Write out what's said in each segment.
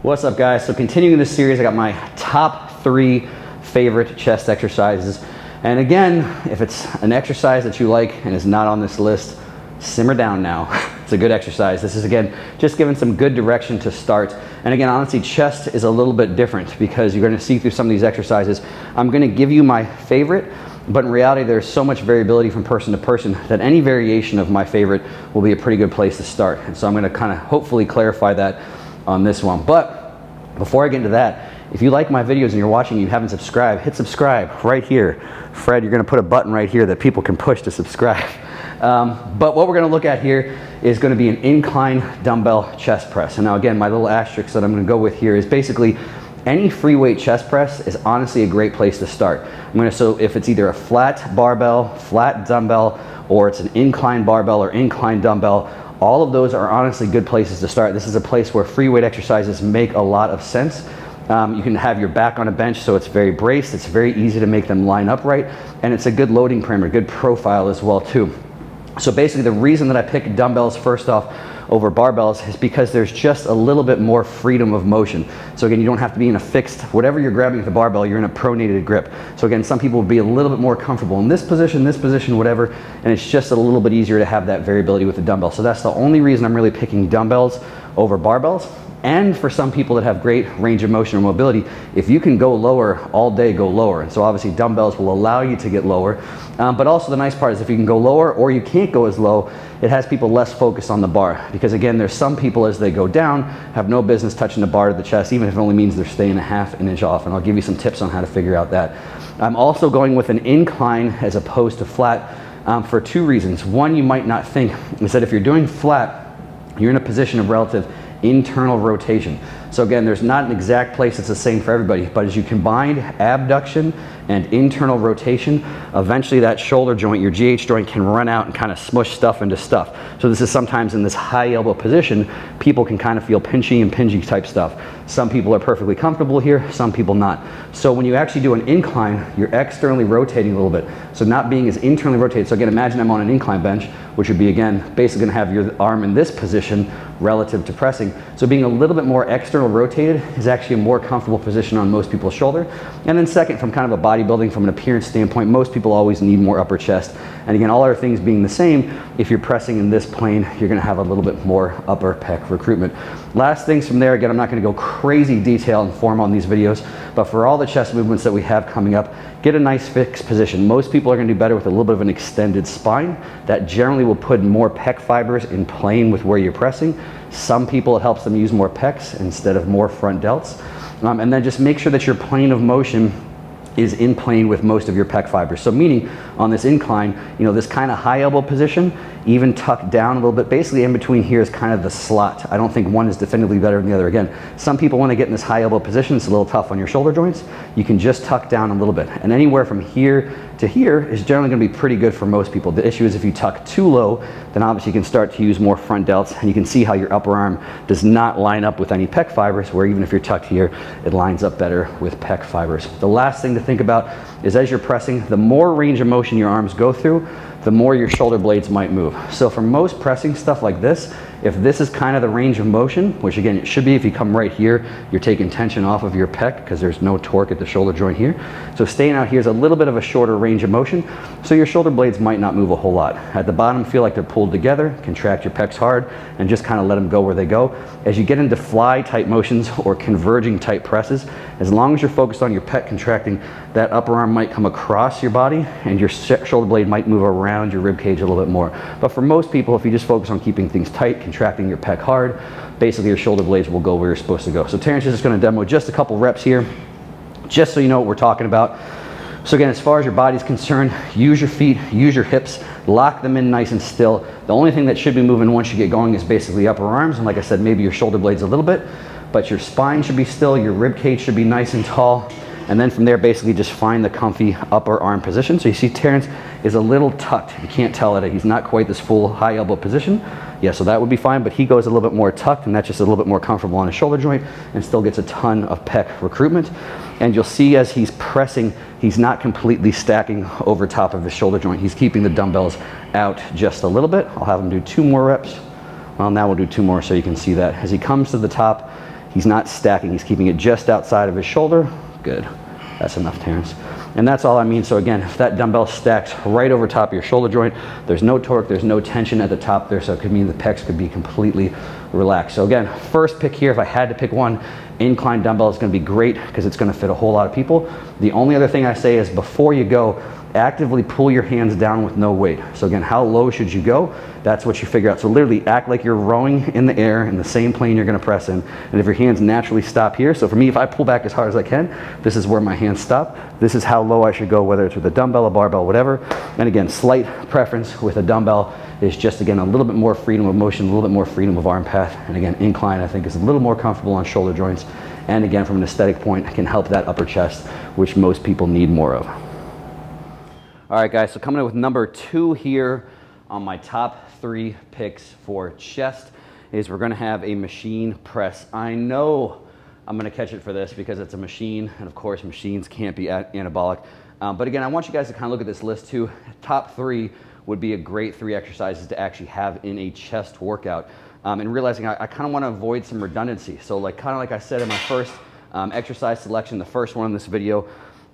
What's up, guys? So continuing this series, I got my top 3 favorite chest exercises. And again, if it's an exercise that you like and is not on this list, simmer down now. It's a good exercise. This is, again, just giving some good direction to start. And again, honestly, chest is a little bit different because you're going to see through some of these exercises. I'm going to give you my favorite, but in reality, there's so much variability from person to person that any variation of my favorite will be a pretty good place to start. And so I'm going to kind of hopefully clarify that on this one. But before I get into that, if you like my videos and you're watching and you haven't subscribed, hit subscribe right here. Fred, you're going to put a button right here that people can push to subscribe. But what we're going to look at here is going to be an incline dumbbell chest press. And now again, my little asterisk that I'm going to go with here is basically any free weight chest press is honestly a great place to start. So if it's either a flat barbell, flat dumbbell, or it's an incline barbell or incline dumbbell, all of those are honestly good places to start. This is a place where free weight exercises make a lot of sense. You can have your back on a bench, so it's very braced. It's very easy to make them line up right, and it's a good loading parameter, good profile as well too. So basically the reason that I pick dumbbells first off over barbells is because there's just a little bit more freedom of motion. So again, you don't have to be in a fixed, whatever you're grabbing with the barbell, you're in a pronated grip. So again, some people will be a little bit more comfortable in this position, whatever, and it's just a little bit easier to have that variability with the dumbbell. So that's the only reason I'm really picking dumbbells over barbells. And for some people that have great range of motion or mobility, if you can go lower all day, go lower. And so obviously dumbbells will allow you to get lower. But also the nice part is if you can go lower or you can't go as low, it has people less focused on the bar. Because again, there's some people as they go down have no business touching the bar to the chest, even if it only means they're staying a half an inch off. And I'll give you some tips on how to figure out that. I'm also going with an incline as opposed to flat for 2 reasons. One, you might not think is that if you're doing flat, you're in a position of relative internal rotation. So again, there's not an exact place that's the same for everybody, but as you combine abduction and internal rotation, eventually that shoulder joint, your GH joint, can run out and kind of smush stuff into stuff. So this is sometimes in this high elbow position, people can kind of feel pinchy and pingy type stuff. Some people are perfectly comfortable here, some people not. So when you actually do an incline, you're externally rotating a little bit. So not being as internally rotated. So again, imagine I'm on an incline bench, which would be, again, basically gonna have your arm in this position relative to pressing. So being a little bit more external rotated is actually a more comfortable position on most people's shoulder. And then second, from kind of a bodybuilding, from an appearance standpoint, most people always need more upper chest. And again, all other things being the same, if you're pressing in this plane, you're gonna have a little bit more upper pec recruitment. Last things from there, again, I'm not gonna go crazy detail and form on these videos, but for all the chest movements that we have coming up, get a nice fixed position. Most people are gonna do better with a little bit of an extended spine. That generally will put more pec fibers in plane with where you're pressing. Some people, it helps them use more pecs instead of more front delts. And then just make sure that your plane of motion is in plane with most of your pec fibers. So meaning on this incline, this kind of high elbow position, even tucked down a little bit, basically in between here is kind of the slot. I don't think one is definitively better than the other. Again, some people want to get in this high elbow position, it's a little tough on your shoulder joints. You can just tuck down a little bit. And anywhere from here to here is generally going to be pretty good for most people. The issue is if you tuck too low, then obviously you can start to use more front delts, and you can see how your upper arm does not line up with any pec fibers, where even if you're tucked here, it lines up better with pec fibers. The last thing to think about is as you're pressing, the more range of motion your arms go through, the more your shoulder blades might move. So for most pressing stuff like this, if this is kind of the range of motion, which again, it should be if you come right here, you're taking tension off of your pec because there's no torque at the shoulder joint here. So staying out here is a little bit of a shorter range of motion, so your shoulder blades might not move a whole lot. At the bottom, feel like they're pulled together, contract your pecs hard, and just kind of let them go where they go. As you get into fly type motions or converging type presses, as long as you're focused on your pec contracting, that upper arm might come across your body and your shoulder blade might move around your rib cage a little bit more. But for most people, if you just focus on keeping things tight, contracting your pec hard, basically your shoulder blades will go where you're supposed to go. So Terrence is just going to demo just a couple reps here, just so you know what we're talking about. So again, as far as your body's concerned, use your feet, use your hips, lock them in nice and still. The only thing that should be moving once you get going is basically upper arms, and like I said, maybe your shoulder blades a little bit, but your spine should be still, your rib cage should be nice and tall. And then from there, basically just find the comfy upper arm position. So you see Terrence is a little tucked. You can't tell it. He's not quite this full high elbow position. Yeah, so that would be fine, but he goes a little bit more tucked, and that's just a little bit more comfortable on his shoulder joint and still gets a ton of pec recruitment. And you'll see as he's pressing, he's not completely stacking over top of his shoulder joint. He's keeping the dumbbells out just a little bit. I'll have him do 2 more reps. Well, now we'll do 2 more so you can see that. As he comes to the top, He's not stacking, he's keeping it just outside of his shoulder. Good, that's enough, Terrence. And that's all I mean. So again, if that dumbbell stacks right over top of your shoulder joint, there's no torque, there's no tension at the top there, so it could mean the pecs could be completely relaxed. So again, first pick here, if I had to pick one, incline dumbbell is gonna be great because it's gonna fit a whole lot of people. The only other thing I say is before you go, actively pull your hands down with no weight. So again, how low should you go? That's what you figure out. So literally act like you're rowing in the air in the same plane you're gonna press in. And if your hands naturally stop here, so for me, if I pull back as hard as I can, this is where my hands stop. This is how low I should go, whether it's with a dumbbell, a barbell, whatever. And again, slight preference with a dumbbell is just, again, a little bit more freedom of motion, a little bit more freedom of arm path. And again, incline, I think, is a little more comfortable on shoulder joints. And again, from an aesthetic point, can help that upper chest, which most people need more of. All right, guys, so coming in with number 2 here on my top 3 picks for chest is we're gonna have a machine press. I know I'm gonna catch it for this because it's a machine, and of course, machines can't be anabolic. But again, I want you guys to kind of look at this list too. Top 3 would be a great 3 exercises to actually have in a chest workout. And realizing I kind of want to avoid some redundancy. So kind of like I said in my first exercise selection, the first one in this video,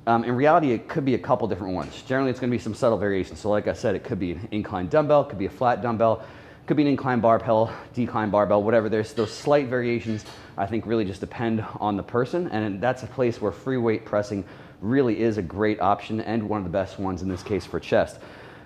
in reality, it could be a couple different ones. Generally, it's going to be some subtle variations. So like I said, it could be an incline dumbbell, it could be a flat dumbbell, it could be an incline barbell, decline barbell, whatever. There's those slight variations, I think, really just depend on the person. And that's a place where free weight pressing really is a great option and one of the best ones in this case for chest.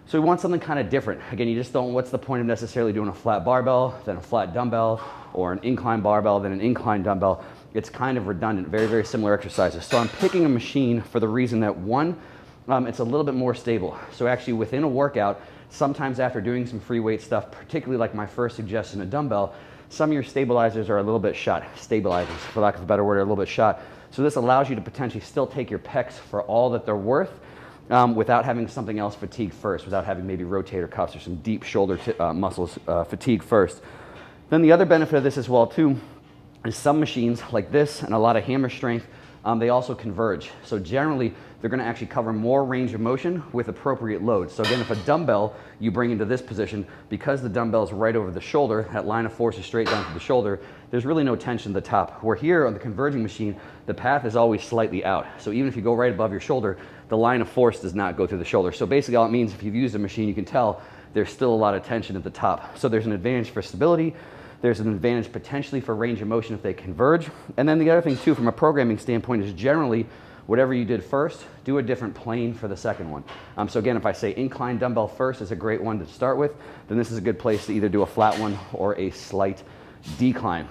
So we want something kind of different. Again, you just don't, what's the point of necessarily doing a flat barbell, then a flat dumbbell, or an incline barbell, then an incline dumbbell? It's kind of redundant, very, very similar exercises. So I'm picking a machine for the reason that one, it's a little bit more stable. So actually within a workout, sometimes after doing some free weight stuff, particularly like my first suggestion, a dumbbell, some of your stabilizers are a little bit shot. Stabilizers, for lack of a better word, are a little bit shot. So this allows you to potentially still take your pecs for all that they're worth, without having something else fatigue first, without having maybe rotator cuffs or some deep shoulder muscles fatigue first. Then the other benefit of this as well too is some machines like this and a lot of hammer strength, they also converge. So generally, they're gonna actually cover more range of motion with appropriate load. So again, if a dumbbell you bring into this position, because the dumbbell is right over the shoulder, that line of force is straight down to the shoulder, there's really no tension at the top. Where here on the converging machine, the path is always slightly out. So even if you go right above your shoulder, the line of force does not go through the shoulder. So basically all it means, if you've used a machine, you can tell there's still a lot of tension at the top. So there's an advantage for stability. There's an advantage potentially for range of motion if they converge. And then the other thing too, from a programming standpoint, is generally whatever you did first, do a different plane for the second one. So again, if I say incline dumbbell first is a great one to start with, then this is a good place to either do a flat one or a slight decline.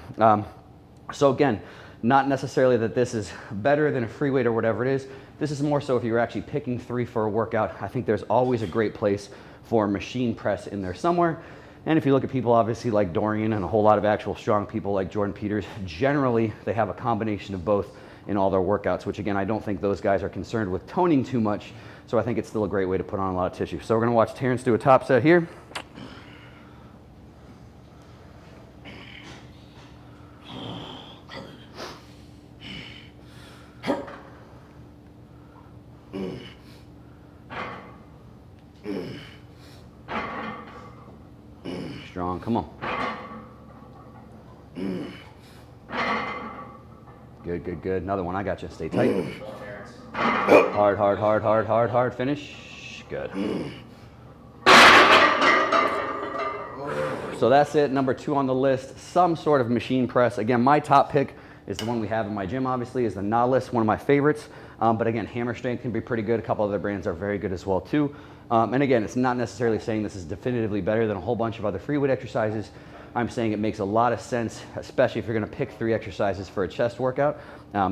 So again, not necessarily that this is better than a free weight or whatever it is. This is more so if you're actually picking 3 for a workout. I think there's always a great place for machine press in there somewhere. And if you look at people obviously like Dorian and a whole lot of actual strong people like Jordan Peters, generally they have a combination of both in all their workouts, which again, I don't think those guys are concerned with toning too much. So I think it's still a great way to put on a lot of tissue. So we're gonna watch Terrence do a top set here. Strong, come on. Good, good, good. Another one, I got you. Stay tight. Hard, hard, hard, hard, hard, hard. Finish. Good. So that's it. Number 2 on the list, some sort of machine press. Again, my top pick is the one we have in my gym, obviously, is the Nautilus, one of my favorites. But again, hammer strength can be pretty good. A couple other brands are very good as well too. And again, it's not necessarily saying this is definitively better than a whole bunch of other free weight exercises. I'm saying it makes a lot of sense, especially if you're gonna pick 3 exercises for a chest workout.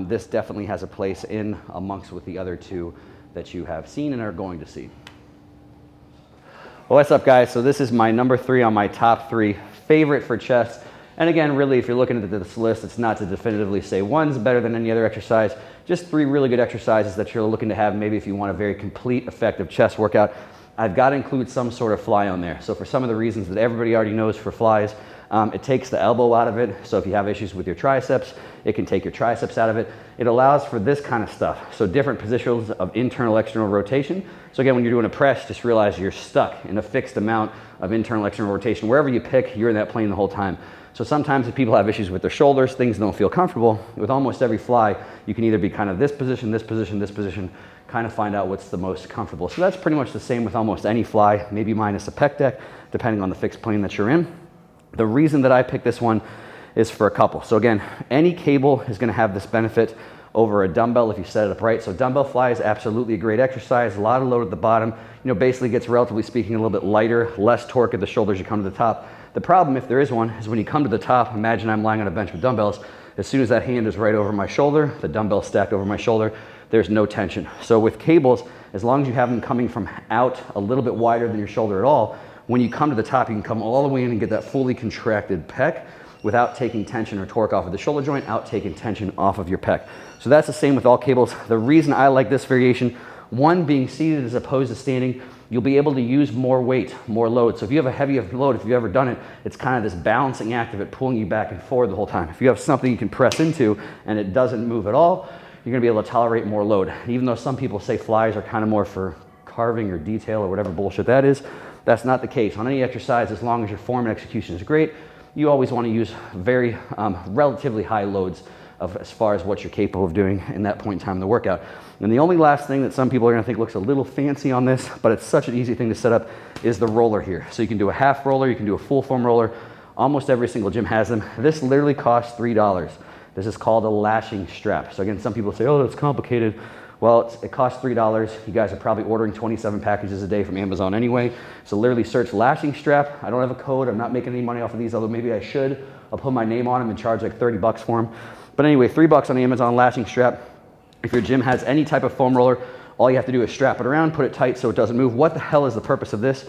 This definitely has a place in amongst with the other 2 that you have seen and are going to see. Well, what's up guys? So this is my number 3 on my top 3 favorite for chest. And again, really, if you're looking at this list, it's not to definitively say one's better than any other exercise, just 3 really good exercises that you're looking to have maybe if you want a very complete, effective chest workout. I've got to include some sort of fly on there. So for some of the reasons that everybody already knows for flies, It takes the elbow out of it, so if you have issues with your triceps, it can take your triceps out of it. It allows for this kind of stuff, so different positions of internal, external rotation. So again, when you're doing a press, just realize you're stuck in a fixed amount of internal, external rotation. Wherever you pick, you're in that plane the whole time. So sometimes if people have issues with their shoulders, things don't feel comfortable, with almost every fly, you can either be kind of this position, this position, this position, kind of find out what's the most comfortable. So that's pretty much the same with almost any fly, maybe minus a pec deck, depending on the fixed plane that you're in. The reason that I picked this one is for a couple. So again, any cable is gonna have this benefit over a dumbbell if you set it up right. So dumbbell fly is absolutely a great exercise, a lot of load at the bottom, basically gets, relatively speaking, a little bit lighter, less torque at the shoulders you come to the top. The problem, if there is one, is when you come to the top, imagine I'm lying on a bench with dumbbells, as soon as that hand is right over my shoulder, the dumbbell stacked over my shoulder, there's no tension. So with cables, as long as you have them coming from out a little bit wider than your shoulder at all, when you come to the top, you can come all the way in and get that fully contracted pec without taking tension or torque off of the shoulder joint, out taking tension off of your pec. So that's the same with all cables. The reason I like this variation, one, being seated as opposed to standing, you'll be able to use more weight, more load. So if you have a heavier load, if you've ever done it, it's kind of this balancing act of it pulling you back and forward the whole time. If you have something you can press into and it doesn't move at all, you're gonna be able to tolerate more load. Even though some people say flies are kind of more for carving or detail or whatever bullshit that is, that's not the case. On any exercise, as long as your form and execution is great, you always want to use very relatively high loads as far as what you're capable of doing in that point in time in the workout. And the only last thing that some people are going to think looks a little fancy on this, but it's such an easy thing to set up, is the roller here. So you can do a half roller, you can do a full foam roller. Almost every single gym has them. This literally costs $3. This is called a lashing strap. So again, some people say, oh, that's complicated. Well, it costs $3. You guys are probably ordering 27 packages a day from Amazon anyway. So literally search lashing strap. I don't have a code. I'm not making any money off of these, although maybe I should. I'll put my name on them and charge like 30 bucks for them. But anyway, $3 on Amazon lashing strap. If your gym has any type of foam roller, all you have to do is strap it around, put it tight so it doesn't move. What the hell is the purpose of this?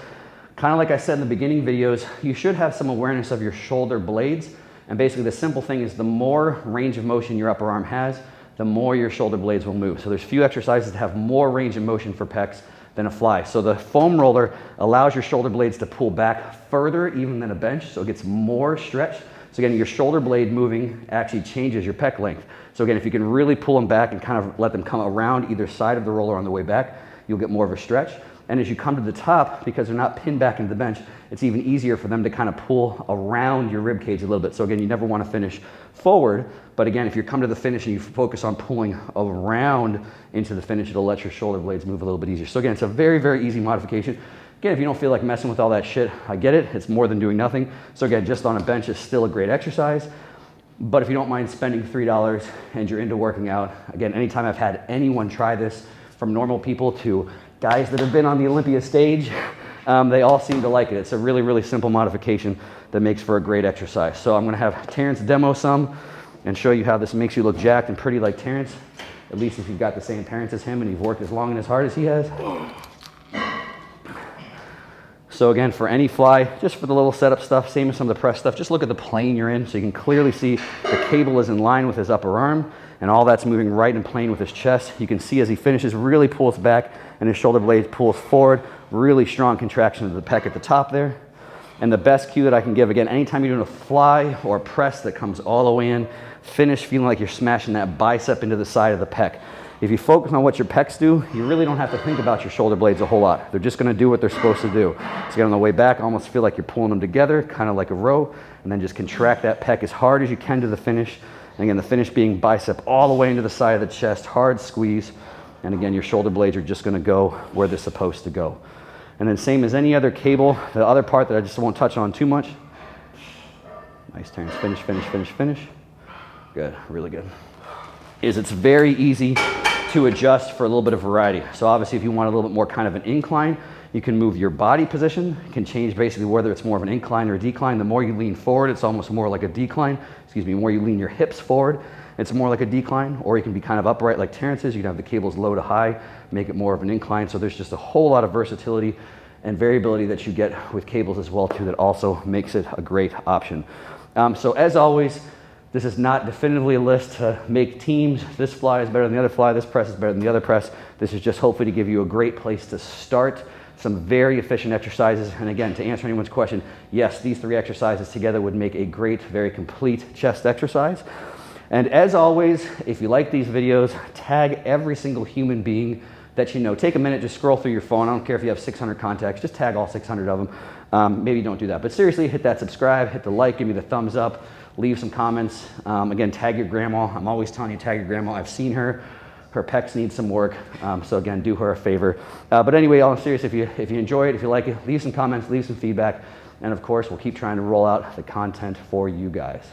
Kind of like I said in the beginning videos, you should have some awareness of your shoulder blades. And basically the simple thing is the more range of motion your upper arm has, the more your shoulder blades will move. So there's few exercises that have more range of motion for pecs than a fly. So the foam roller allows your shoulder blades to pull back further even than a bench, so it gets more stretch. So again, your shoulder blade moving actually changes your pec length. So again, if you can really pull them back and kind of let them come around either side of the roller on the way back, you'll get more of a stretch. And as you come to the top, because they're not pinned back into the bench, it's even easier for them to kind of pull around your rib cage a little bit. So again, you never want to finish forward, but again, if you come to the finish and you focus on pulling around into the finish, it'll let your shoulder blades move a little bit easier. So again, it's a very, very easy modification. Again, if you don't feel like messing with all that shit, I get it. It's more than doing nothing. So again, just on a bench is still a great exercise. But if you don't mind spending $3 and you're into working out, again, anytime I've had anyone try this, from normal people to guys that have been on the Olympia stage, they all seem to like it. It's a really, really simple modification that makes for a great exercise. So I'm gonna have Terrence demo some and show you how this makes you look jacked and pretty like Terrence, at least if you've got the same appearance as him and you've worked as long and as hard as he has. So again, for any fly, just for the little setup stuff, same as some of the press stuff, just look at the plane you're in so you can clearly see the cable is in line with his upper arm and all that's moving right in plane with his chest. You can see as he finishes, really pulls back and his shoulder blade pulls forward, really strong contraction of the pec at the top there. And the best cue that I can give, again, anytime you're doing a fly or a press that comes all the way in, finish feeling like you're smashing that bicep into the side of the pec. If you focus on what your pecs do, you really don't have to think about your shoulder blades a whole lot. They're just gonna do what they're supposed to do. So get on the way back, almost feel like you're pulling them together, kind of like a row, and then just contract that pec as hard as you can to the finish. And again, the finish being bicep all the way into the side of the chest, hard squeeze. And again, your shoulder blades are just gonna go where they're supposed to go. And then same as any other cable, the other part that I just won't touch on too much. Nice, Terrence, finish, finish, finish, finish. Good, really good. Is it's very easy to adjust for a little bit of variety. So obviously if you want a little bit more kind of an incline, you can move your body position. You can change basically whether it's more of an incline or a decline. The more you lean forward, it's almost more like a decline. Excuse me, the more you lean your hips forward, it's more like a decline. Or you can be kind of upright like Terrence is. You can have the cables low to high, make it more of an incline. So there's just a whole lot of versatility and variability that you get with cables as well too that also makes it a great option. So as always, this is not definitively a list to make teams. This fly is better than the other fly. This press is better than the other press. This is just hopefully to give you a great place to start some very efficient exercises. And again, to answer anyone's question, yes, these 3 exercises together would make a great, very complete chest exercise. And as always, if you like these videos, tag every single human being that you know. Take a minute, just scroll through your phone. I don't care if you have 600 contacts, just tag all 600 of them. Maybe don't do that, but seriously, hit that subscribe, hit the like, give me the thumbs up, leave some comments. Again, tag your grandma. I'm always telling you, tag your grandma. I've seen her. Her pecs need some work. So again, do her a favor. But anyway, all I'm serious, if you enjoy it, if you like it, leave some comments, leave some feedback. And of course, we'll keep trying to roll out the content for you guys.